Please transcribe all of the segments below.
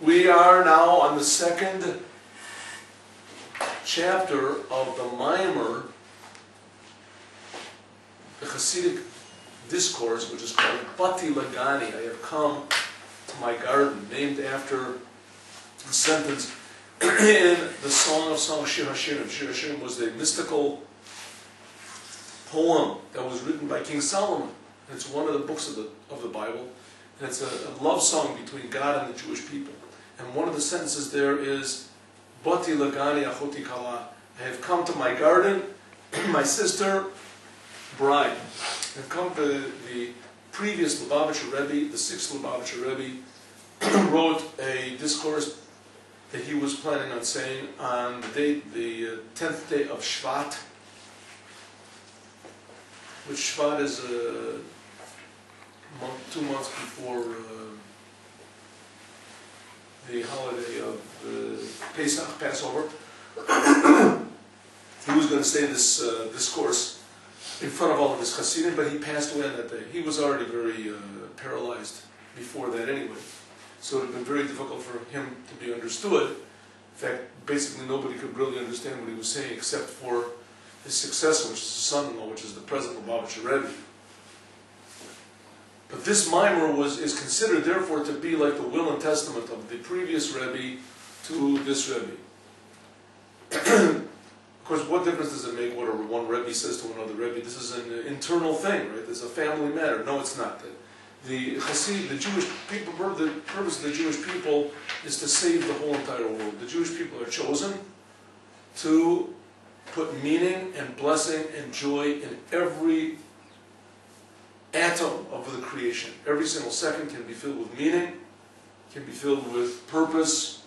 We are now on the second chapter of the Mimer, the Hasidic discourse, which is called Basi Legani. I have come to my garden, named after the sentence in the Song of Songs, Shir HaShirim. Shir HaShirim was a mystical poem that was written by King Solomon. And it's one of the books of the Bible. And it's a love song between God and the Jewish people. And one of the sentences there is, Basi Legani achoti kala. I have come to my garden, my sister, bride. I have come to the previous Lubavitcher Rebbe, the sixth Lubavitcher Rebbe, wrote a discourse that he was planning on saying on the date, the 10th day of Shvat, which Shvat is 2 months before the holiday of Pesach, Passover. He was going to say this discourse in front of all of his Hasidim, but he passed away on that day. He was already very paralyzed before that anyway. So it had been very difficult for him to be understood. In fact, basically nobody could really understand what he was saying except for his successor, which is his son-in-law, which is the present Lubavitcher Rebbe. But this mimer is considered, therefore, to be like the will and testament of the previous Rebbe to this Rebbe. Of course, what difference does it make what one Rebbe says to another Rebbe? This is an internal thing, right? It's a family matter. No, it's not. The Hasid, the Jewish people, the purpose of the Jewish people is to save the whole entire world. The Jewish people are chosen to put meaning and blessing and joy in every atom of the creation. Every single second can be filled with meaning, can be filled with purpose,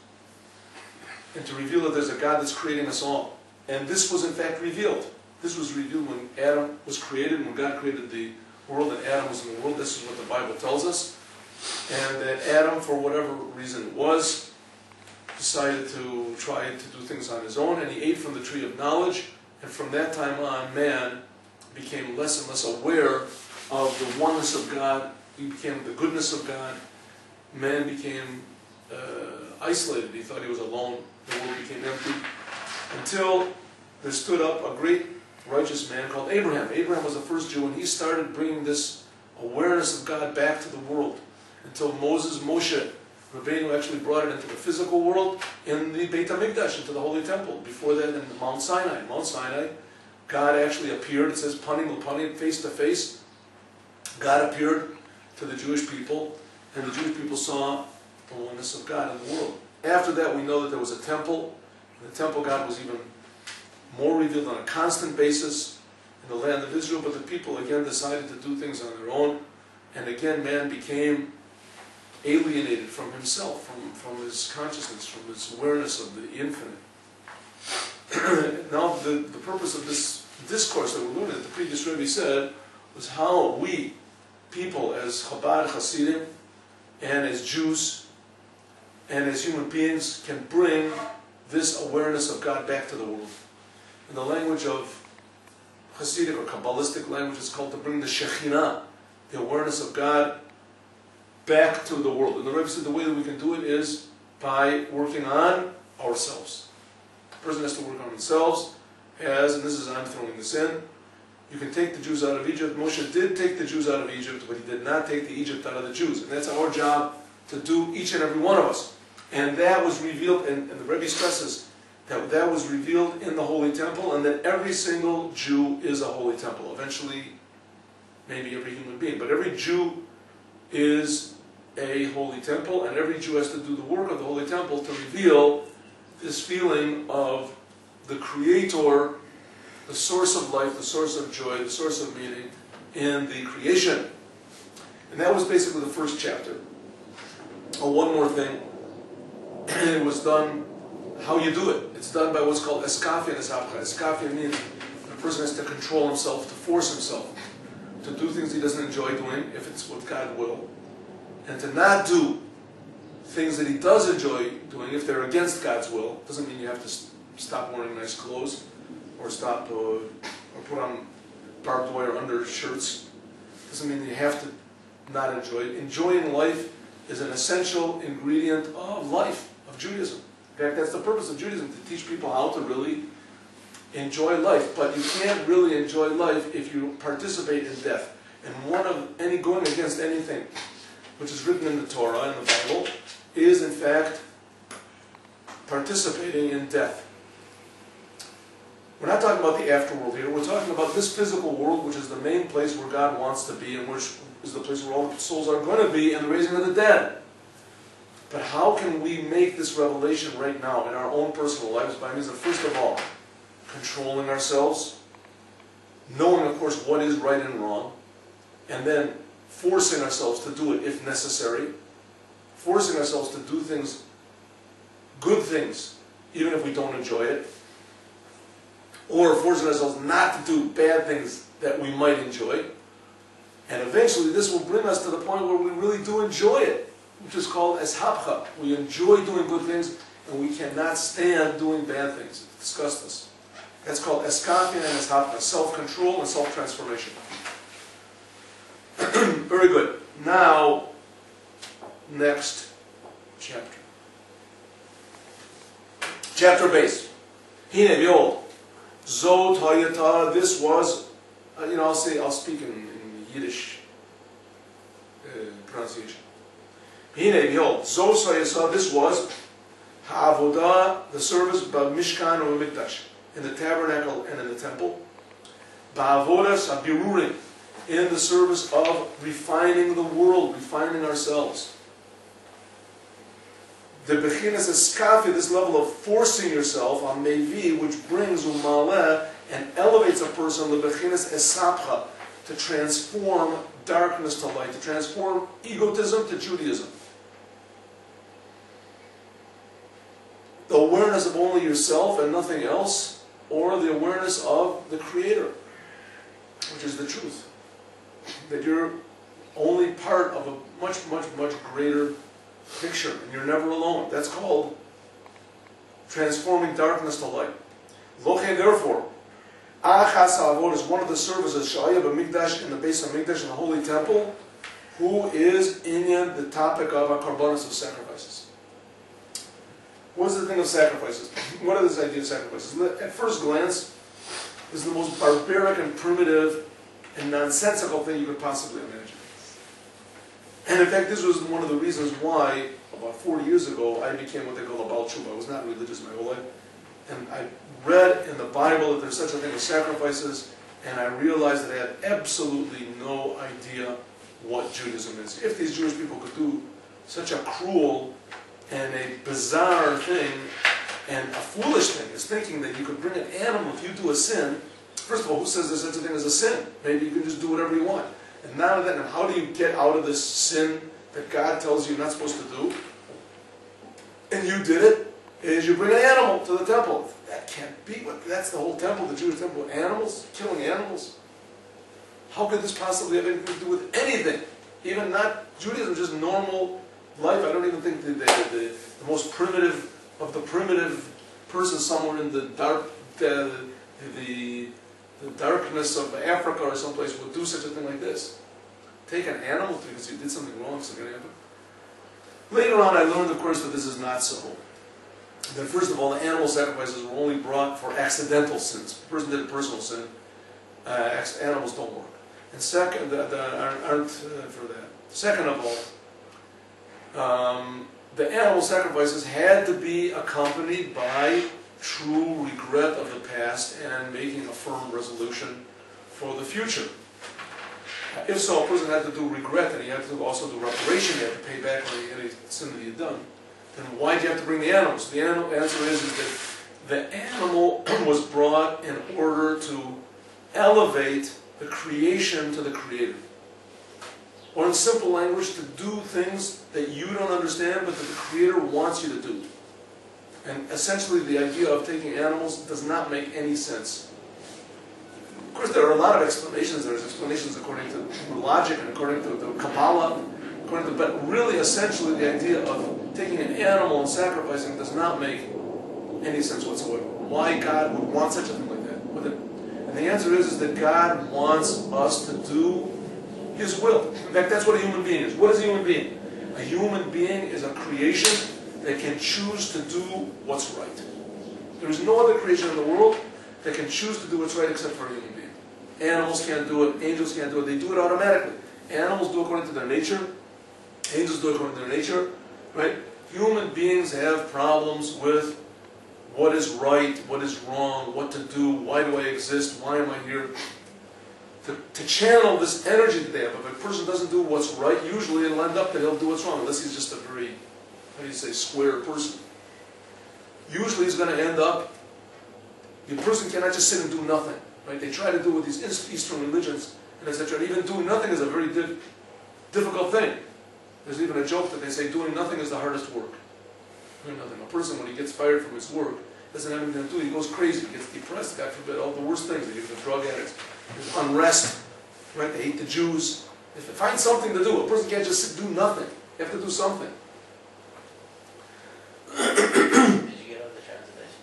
and to reveal that there's a God that's creating us all. And this was in fact revealed. This was revealed when Adam was created, when God created the world and Adam was in the world. This is what the Bible tells us. And that Adam, for whatever reason it was, decided to try to do things on his own, and he ate from the tree of knowledge. And from that time on, man became less and less aware of the oneness of God. He became the goodness of God. Man became isolated. He thought he was alone. The world became empty. Until there stood up a great righteous man called Abraham. Abraham was the first Jew, and he started bringing this awareness of God back to the world. Until Moshe, Rabbeinu actually brought it into the physical world in the Beit HaMikdash, into the Holy Temple. Before that, in Mount Sinai. Mount Sinai, God actually appeared. It says, panim l'panim, face to face. God appeared to the Jewish people, and the Jewish people saw the oneness of God in the world. After that, we know that there was a temple. In the temple, God was even more revealed on a constant basis in the land of Israel, but the people again decided to do things on their own, and again man became alienated from himself, from his consciousness, from his awareness of the infinite. Now the purpose of this discourse that we're learning, that the previous Rebbe said, was how we, people as Chabad Hasidim, and as Jews, and as human beings, can bring this awareness of God back to the world. In the language of Hasidic or Kabbalistic language, it's called to bring the Shekhinah, the awareness of God, back to the world. And the Rebbe said the way that we can do it is by working on ourselves. The person has to work on themselves, and this is, I'm throwing this in, you can take the Jews out of Egypt. Moshe did take the Jews out of Egypt, but he did not take the Egypt out of the Jews. And that's our job to do, each and every one of us. And that was revealed, and the Rebbe stresses that was revealed in the Holy Temple, and that every single Jew is a Holy Temple. Eventually, maybe every human being, but every Jew is a Holy Temple, and every Jew has to do the work of the Holy Temple to reveal this feeling of the Creator, the source of life, the source of joy, the source of meaning in the creation. And that was basically the first chapter. Oh, one more thing. It was done, how you do it. It's done by what's called eskafia and esapcha. Eskafia means the person has to control himself, to force himself, to do things he doesn't enjoy doing, if it's what God will, and to not do things that he does enjoy doing if they're against God's will. Doesn't mean you have to stop wearing nice clothes, or stop or put on barbed wire undershirts. Doesn't mean you have to not enjoy it. Enjoying life is an essential ingredient of life, of Judaism. In fact, that's the purpose of Judaism, to teach people how to really enjoy life. But you can't really enjoy life if you participate in death. And one of any going against anything which is written in the Torah, in the Bible, is in fact participating in death. We're not talking about the afterworld here. We're talking about this physical world, which is the main place where God wants to be, and which is the place where all the souls are going to be, and the raising of the dead. But how can we make this revelation right now in our own personal lives? By means of, first of all, controlling ourselves, knowing, of course, what is right and wrong, and then forcing ourselves to do it if necessary, forcing ourselves to do things, good things, even if we don't enjoy it, or forcing ourselves not to do bad things that we might enjoy. And eventually this will bring us to the point where we really do enjoy it, which is called eshapcha. We enjoy doing good things, and we cannot stand doing bad things. We've discussed this. That's called eskafia and eshapcha, self-control and self-transformation. Very good. Now, next chapter. Chapter base. Hine, behold, Zot hayata, this was, I'll speak in Yiddish pronunciation. Hine, behold, Zot hayata, this was ha'avodah, the service, b'mishkan or b'mikdash, in the tabernacle and in the temple, ba'avodas ha'birurim, in the service of refining the world, refining ourselves. The bechinas eskafi, this level of forcing yourself on mevi, which brings umaleh and elevates a person, the bechinas esapcha, to transform darkness to light, to transform egotism to Judaism. The awareness of only yourself and nothing else, or the awareness of the Creator, which is the truth. That you're only part of a much, much, much greater picture, and you're never alone. That's called transforming darkness to light. Loche, therefore, achas ha'avod is one of the services, sha'aya b'mikdash, in the base of Mikdash, in the holy temple, who is inyan, the topic of a karbanos, of sacrifices. What is the thing of sacrifices? What is this idea of sacrifices? At first glance, this is the most barbaric and primitive and nonsensical thing you could possibly imagine. And in fact, this was one of the reasons why, about 40 years ago, I became what they call a Baal Tshuva. I was not religious my whole life. And I read in the Bible that there's such a thing as sacrifices, and I realized that I had absolutely no idea what Judaism is. If these Jewish people could do such a cruel and a bizarre thing, and a foolish thing, is thinking that you could bring an animal if you do a sin. First of all, who says there's such a thing as a sin? Maybe you can just do whatever you want. And now then, how do you get out of this sin that God tells you you're not supposed to do? And you did it, is you bring an animal to the temple. That can't be, that's the whole temple, the Jewish temple. Animals, killing animals. How could this possibly have anything to do with anything? Even not Judaism, just normal life. I don't even think the most primitive of the primitive person somewhere in the dark, the darkness of Africa or someplace would do such a thing like this. Take an animal because you did something wrong, so going to happen. Later on, I learned, of course, that this is not so. That first of all, the animal sacrifices were only brought for accidental sins. If a person did a personal sin, animals don't work. And second, aren't for that. Second of all, the animal sacrifices had to be accompanied by true regret of the past and making a firm resolution for the future. If so, a person had to do regret, and he had to also do reparation, he had to pay back any sin that he had done, then why do you have to bring the animals? The answer is that the animal was brought in order to elevate the creation to the Creator. Or in simple language, to do things that you don't understand, but that the Creator wants you to do. And essentially the idea of taking animals does not make any sense. Of course, there are a lot of explanations. There's explanations according to logic and according to the Kabbalah, but really, essentially, the idea of taking an animal and sacrificing does not make any sense whatsoever. Why God would want such a thing like that? And the answer is that God wants us to do His will. In fact, that's what a human being is. What is a human being? A human being is a creation that can choose to do what's right. There is no other creation in the world that can choose to do what's right except for a human being. Animals can't do it, angels can't do it, they do it automatically. Animals do according to their nature, angels do according to their nature, right? Human beings have problems with what is right, what is wrong, what to do, why do I exist, why am I here? To channel this energy that they have. If a person doesn't do what's right, usually it'll end up that he'll do what's wrong, unless he's just a very, how do you say, square person. Usually he's going to end up, the person cannot just sit and do nothing. Right? They try to do with these Eastern religions, and etc. Even doing nothing is a very difficult thing. There's even a joke that they say doing nothing is the hardest work. Doing nothing. A person, when he gets fired from his work, doesn't have anything to do, he goes crazy, he gets depressed, God forbid, all the worst things. They give the drug addicts, there's unrest, right? They hate the Jews. If they find something to do, a person can't just do nothing. You have to do something. Did you get all the translations?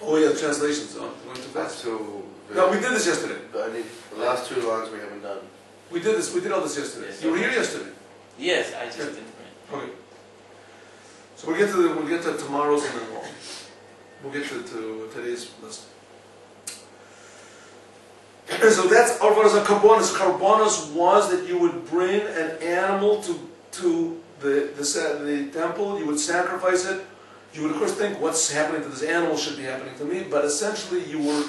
Oh yeah, the translations. Oh, going too fast. No, we did this yesterday. I need the last 2 lines we haven't done. We did this. We did all this yesterday. Yes, you were here yesterday. Yes, I just didn't print. Okay. So we'll get to tomorrow's and then we'll get to today's list. So that's Arvaras and Karbonos. Karbonos was that you would bring an animal to the temple. You would sacrifice it. You would of course think what's happening to this animal should be happening to me, but essentially you were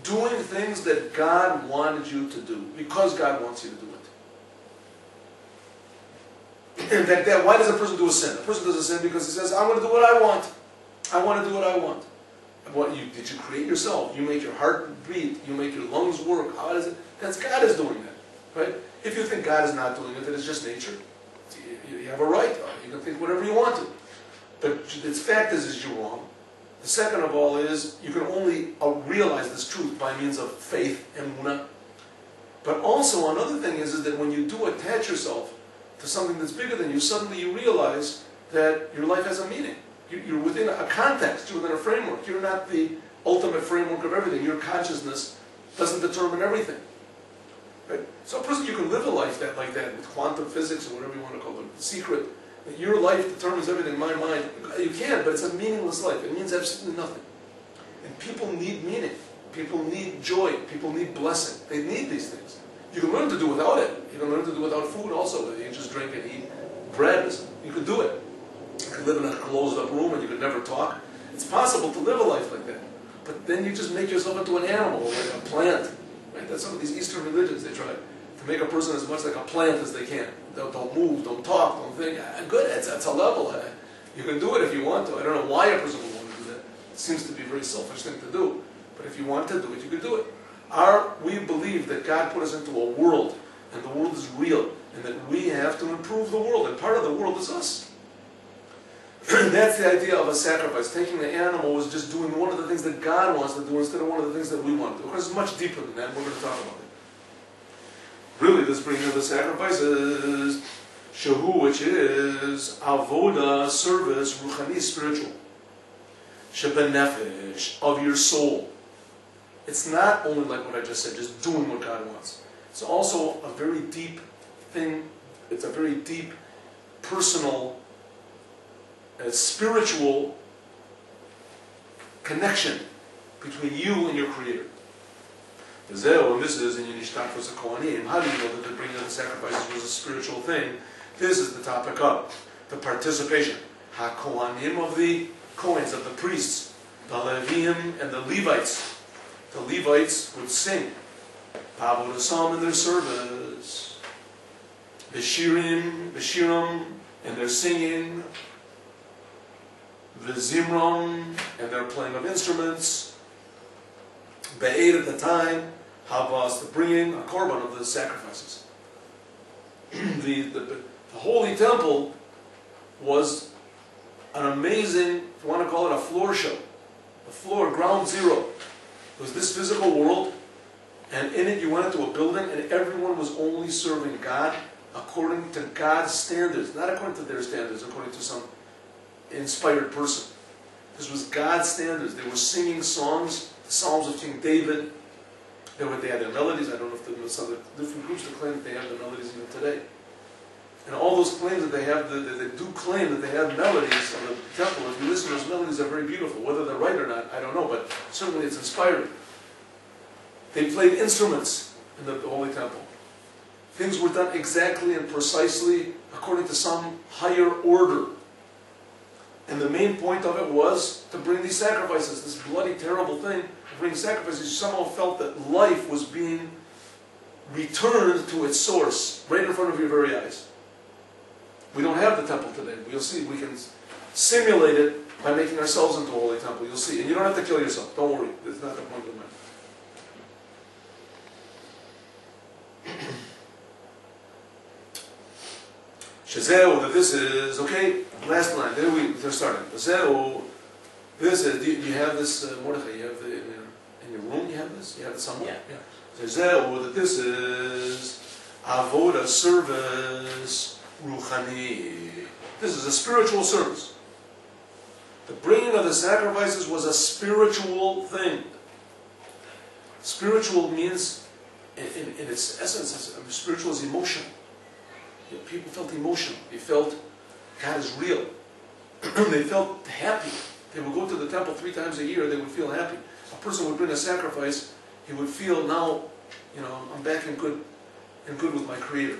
doing things that God wanted you to do because God wants you to do it. In fact, why does a person do a sin? A person does a sin because he says, I want to do what I want. I want to do what I want. Did you create yourself? You make your heart beat. You make your lungs work. How is it? That's God is doing that. Right? If you think God is not doing it, then it's just nature. You have a right. You can think whatever you want to. But the fact is you're wrong. The second of all is, you can only realize this truth by means of faith and emunah. But also another thing is that when you do attach yourself to something that's bigger than you, suddenly you realize that your life has a meaning. You're within a context, you're within a framework. You're not the ultimate framework of everything. Your consciousness doesn't determine everything. Right? So a person, you can live a life like that with quantum physics or whatever you want to call it, the secret. That your life determines everything in my mind. You can, but it's a meaningless life. It means absolutely nothing. And people need meaning. People need joy. People need blessing. They need these things. You can learn to do without it. You can learn to do without food also. You just drink and eat bread. You can do it. You can live in a closed-up room and you can never talk. It's possible to live a life like that. But then you just make yourself into an animal, like a plant. Right? That's some of these Eastern religions. They try to make a person as much like a plant as they can. Don't move, don't talk, don't think. Good, that's a level. You can do it if you want to. I don't know why a person would want to do that. It seems to be a very selfish thing to do. But if you want to do it, you can do it. We believe that God put us into a world, and the world is real, and that we have to improve the world, and part of the world is us. That's the idea of a sacrifice. Taking the animal is just doing one of the things that God wants to do instead of one of the things that we want to do. Of course, it's much deeper than that. We're going to talk about it. Really, this bringing of the sacrifice is Shahu, which is avoda, service, ruchani, spiritual. Sheben nefesh, of your soul. It's not only like what I just said, just doing what God wants. It's also a very deep thing. It's a very deep, personal, spiritual connection between you and your Creator. And this is in Yishtafos HaKohanim. How do you know that the bringing of the sacrifices was a spiritual thing? This is the topic of the participation. HaKohanim, of the Kohanes, of the priests, the Levim and the Levites. The Levites would sing Pa'avodah in their service, Beshirim, and their singing, V'zimram, and their playing of instruments, Be'ed at the time, Havas, the bringing, a korban of the sacrifices. The Holy Temple was an amazing, if you want to call it a floor show, ground zero. It was this physical world, and in it you went into a building and everyone was only serving God according to God's standards, not according to their standards, according to some inspired person. This was God's standards. They were singing songs, the Psalms of King David. They had their melodies. I don't know if some of the different groups that claim that they have the melodies even today. And all those claims that they have, they do claim that they have melodies on the temple. If you listen, those melodies are very beautiful. Whether they're right or not, I don't know, but certainly it's inspiring. They played instruments in the Holy Temple. Things were done exactly and precisely according to some higher order. And the main point of it was to bring these sacrifices, this bloody, terrible thing, to bring sacrifices. You somehow felt that life was being returned to its source, right in front of your very eyes. We don't have the temple today. You'll see, we can simulate it by making ourselves into a holy temple. You'll see. And you don't have to kill yourself. Don't worry. That's not the point of the matter. Shazeo, that this is, okay, last line, they're starting. Shazeo, this is, do you have this, Mordechai, you have in your room, you have this? You have it somewhere? Yeah. Shazeo, that this is avoda, service, ruchani. This is a spiritual service. The bringing of the sacrifices was a spiritual thing. Spiritual means, in its essence, spiritual is emotional. People felt emotional. They felt God is real. They felt happy. They would go to the temple 3 times a year. They would feel happy. A person would bring a sacrifice. He would feel now, I'm back in good with my Creator.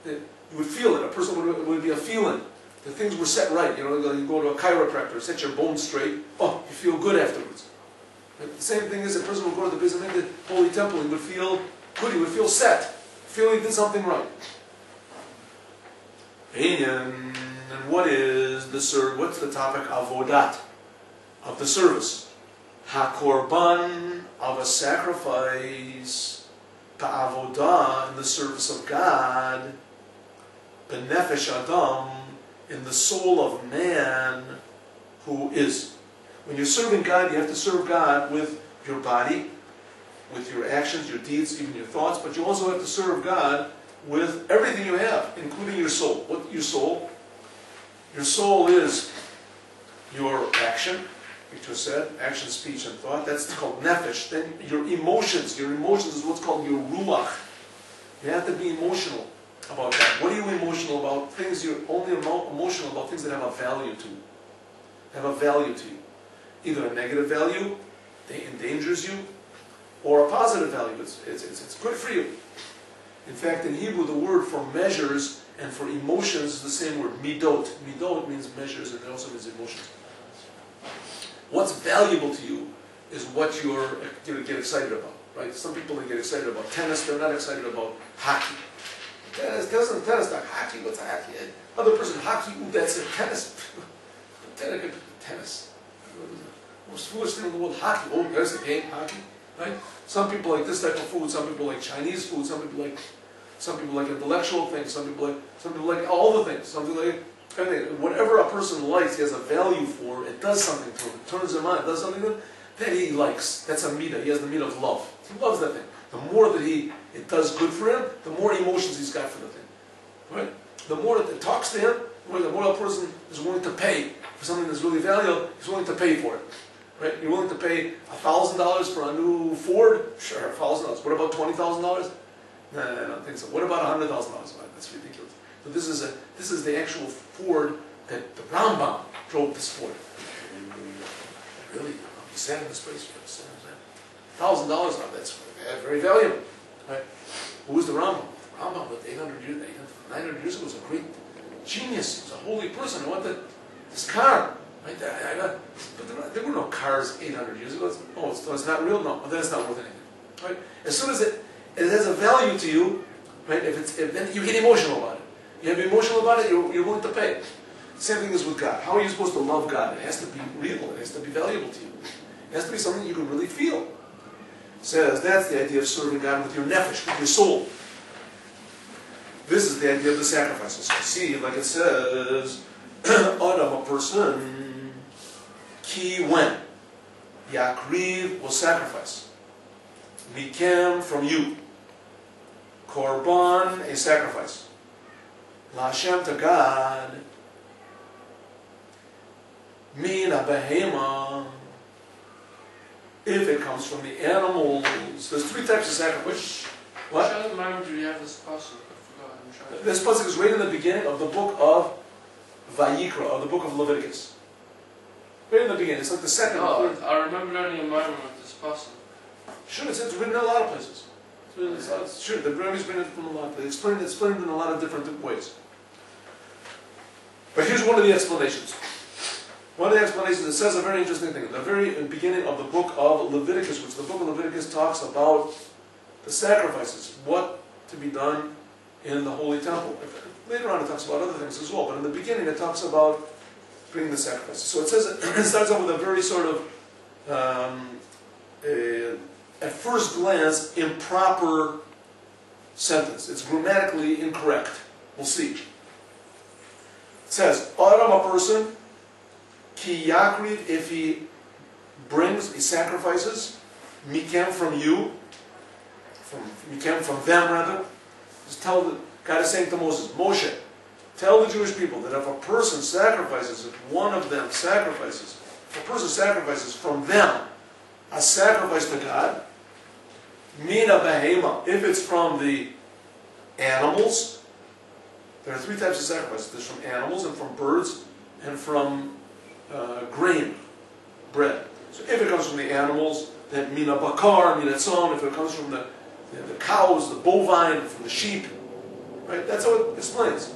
You would feel it. A person would be a feeling. The things were set right. You go to a chiropractor, set your bones straight. Oh, you feel good afterwards. But the same thing is, a person would go to the Basi Legani Holy Temple. He would feel good. He would feel set. Feel he did something right. And what is the service? What's the topic? Avodat, of the service. HaKorban, of a sacrifice. Ta'avodah, in the service of God. Benefesh Adam, in the soul of man who is. When you're serving God, you have to serve God with your body, with your actions, your deeds, even your thoughts, but you also have to serve God with everything you have, including your soul. What your soul? Your soul is your action, which was said, action, speech, and thought. That's called nefesh. Then your emotions. Your emotions is what's called your ruach. You have to be emotional about that. What are you emotional about? Things you're only emotional about things that have a value to you. Have a value to you. Either a negative value, that endangers you, or a positive value. It's good for you. In fact, in Hebrew, the word for measures and for emotions is the same word, midot. Midot means measures, and it also means emotions. What's valuable to you is what you get excited about, right? Some people, they get excited about tennis. They're not excited about hockey. Tennis, not hockey. What's hockey? Other person, hockey. Ooh, that's it. Tennis. Tennis. Most foolish thing in the world, hockey. Oh, there's the game, hockey, right? Some people like this type of food. Some people like Chinese food. Some people like intellectual things. Some people like all the things. Some people like everything. Whatever a person likes, he has a value for. It does something to him. It turns him on. It does something to him that he likes. That's a midah. He has the midah of love. He loves that thing. The more that it does good for him, the more emotions he's got for the thing, right? The more that it talks to him, the more a person is willing to pay for something that's really valuable. He's willing to pay for it. Right? You're willing to pay $1,000 for a new Ford? Sure, $1,000. What about $20,000? No, I don't think so. What about $100,000? That's ridiculous. So this is the actual Ford that the Rambam drove this Ford. Really? He sat in this place for $1,000. Now that's very valuable. Right? Who was the Rambam? The Rambam lived 900 years ago, was a great genius. He was a holy person. I want this car. Right? But there were no cars 800 years ago. It's not real? No, then it's not worth anything. Right? As soon as it has a value to you, right? Then you get emotional about it. You have emotional about it, you're willing to pay. Same thing is with God. How are you supposed to love God? It has to be real. It has to be valuable to you. It has to be something you can really feel. It says that's the idea of serving God with your nefesh, with your soul. This is the idea of the sacrifices. See, like it says, Adam, a person, Ki when? Yakriv will sacrifice. Mikem, from you. Korban, a sacrifice. Lashem, to God. Min behema, if it comes from the animals. There's 3 types of sacrifice. What? Which other language do we have this possible? I forgot. This pasuk is right in the beginning of the book of Vayikra, of the book of Leviticus. Right in the beginning. It's like the second. Oh, third. I remember only a moment of this passage. Sure, it's written in a lot of places. Sure, the Rebbe's written it from a lot. They explained it in a lot of different ways. But here's one of the explanations. One of the explanations, it says a very interesting thing. In the very beginning of the book of Leviticus, which the book of Leviticus talks about the sacrifices, what to be done in the Holy Temple. Later on it talks about other things as well, but in the beginning it talks about bringing the sacrifices. So it says, it starts off with a very sort of, at first glance, improper sentence. It's grammatically incorrect. We'll see. It says, Adam, a person, ki yakriv, if he brings, he sacrifices, mikem, from you, mikem, from them rather. Just tell the, God is saying to Moses, Moshe, tell the Jewish people that if a person sacrifices, if one of them sacrifices, if a person sacrifices from them a sacrifice to God, mina behema, if it's from the animals, there are three types of sacrifices. There's from animals and from birds and from grain, bread. So if it comes from the animals, then mina bakar, mina tzon. If it comes from the cows, the bovine, from the sheep, right? That's how it explains.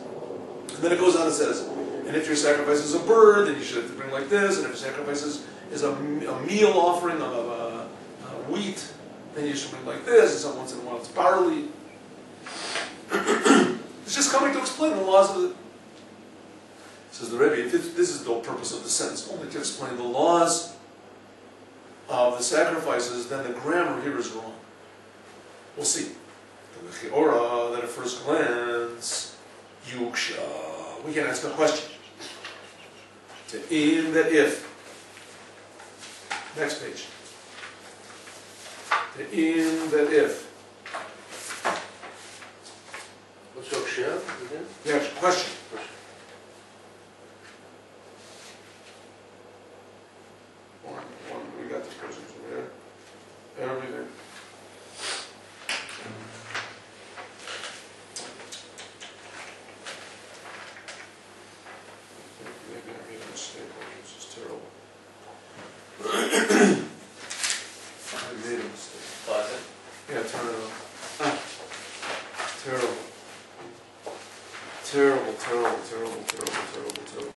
And then it goes on and says, and if your sacrifice is a bird, then you should have to bring like this. And if your sacrifice is a meal offering of wheat, then you should bring like this. And some once in a while it's barley. It's just coming to explain the laws of the. Says the Rebbe, this is the whole purpose of the sentence, only to explain the laws of the sacrifices, then the grammar here is wrong. We'll see. The Chiora, that at first glance, Yuksha. We can ask a question. In that if. Next page. In that if. What's your share again? Yeah, question. We got the questions over there. Everything. Maybe I made a mistake. This is terrible. I made a mistake. Pause it. Yeah, turn it on. Terrible. Terrible, terrible, terrible.